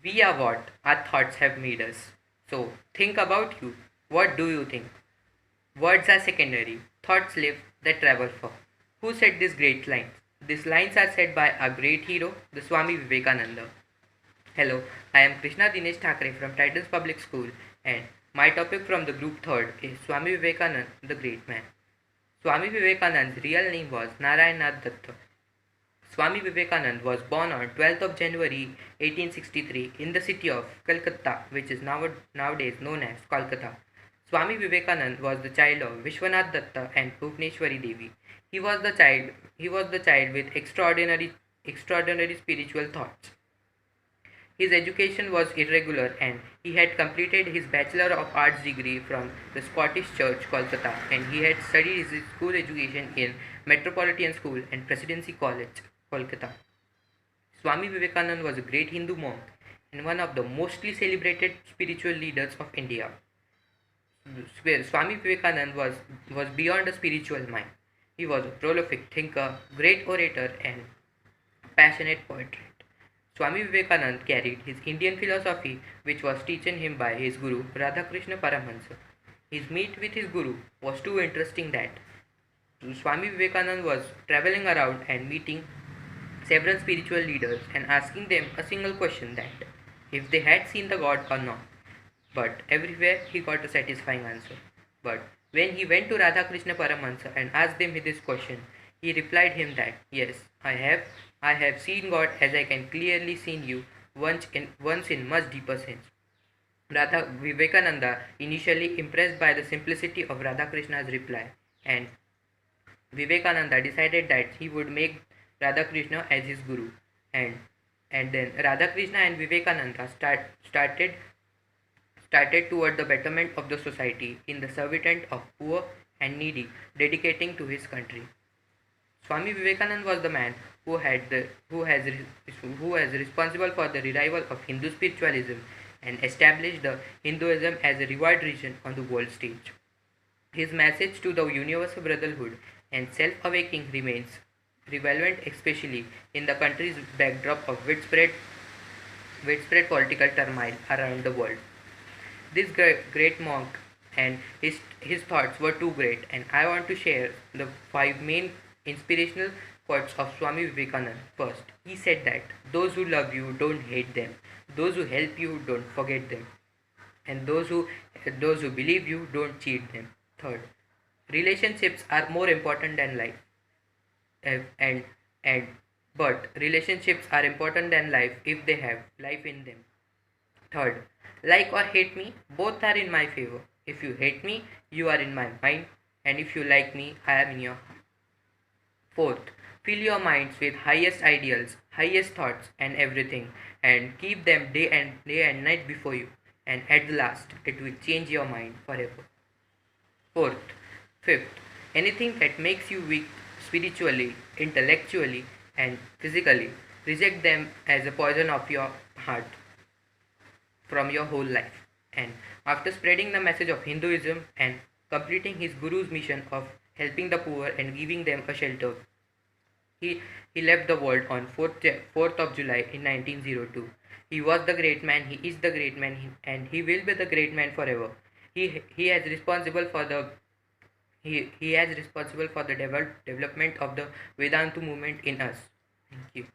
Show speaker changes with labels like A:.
A: We are what our thoughts have made us. So think about you. What do you think? Words are secondary. Thoughts live, they travel for. Who said these great lines? These lines are said by a great hero, the Swami Vivekananda. Hello, I am Krishna Thakare from Titans Public School, and my topic from the group third is Swami Vivekananda, the great man. Swami Vivekananda's real name was Narayanath Datta. Swami Vivekananda was born on 12th of January 1863 in the city of Calcutta, which is nowadays known as Kolkata. Swami Vivekananda was the child of Vishwanath Datta and Bhuvaneshwari Devi. He was the child with extraordinary spiritual thoughts. His education was irregular and he had completed his Bachelor of Arts degree from the Scottish Church, Kolkata, and he had studied his school education in Metropolitan School and Presidency College, Kolkata. Swami Vivekananda was a great Hindu monk and one of the mostly celebrated spiritual leaders of India. Swami Vivekananda was beyond a spiritual mind. He was a prolific thinker, great orator, and passionate poet. Swami Vivekananda carried his Indian philosophy, which was taken him by his guru Radhakrishna Paramahansa. His meet with his guru was too interesting that Swami Vivekananda was traveling around and meeting several spiritual leaders and asking them a single question that if they had seen the God or not. But everywhere he got a satisfying answer. But when he went to Radhakrishna Paramahansa and asked him this question, he replied him that yes, I have seen God as I can clearly see you once in much deeper sense. Radha Vivekananda initially impressed by the simplicity of Radhakrishna's reply, and Vivekananda decided that he would make Radhakrishna as his guru, and then Radhakrishna and Vivekananda started toward the betterment of the society in the service of poor and needy, dedicating to his country. Swami Vivekananda was the man who has responsible for the revival of Hindu spiritualism and established the Hinduism as a revered religion on the world stage. His message to the universal brotherhood and self-awakening remains relevant, especially in the country's backdrop of widespread political turmoil around the world. This great monk and his thoughts were too great, and I want to share the five main inspirational quotes of Swami Vivekananda. First, he said that those who love you don't hate them, those who help you don't forget them, and those who believe you don't cheat them. Third, relationships are more important than life, and and but relationships are important than life if they have life in them. Third, like or hate me, both are in my favor. If you hate me, you are in my mind, and if you like me, I am in your heart. Fourth, fill your minds with highest ideals, highest thoughts, and everything, and keep them day and night before you. And at the last, it will change your mind forever. Fourth, fifth, anything that makes you weak spiritually, intellectually, and physically, reject them as a poison of your heart from your whole life. And after spreading the message of Hinduism and completing his guru's mission of helping the poor and giving them a shelter, he left the world on 4th of July in 1902. He was the great man, he is the great man, and he will be the great man forever. He has responsible for the he has responsible for the development of the Vedanta movement in us. Thank you.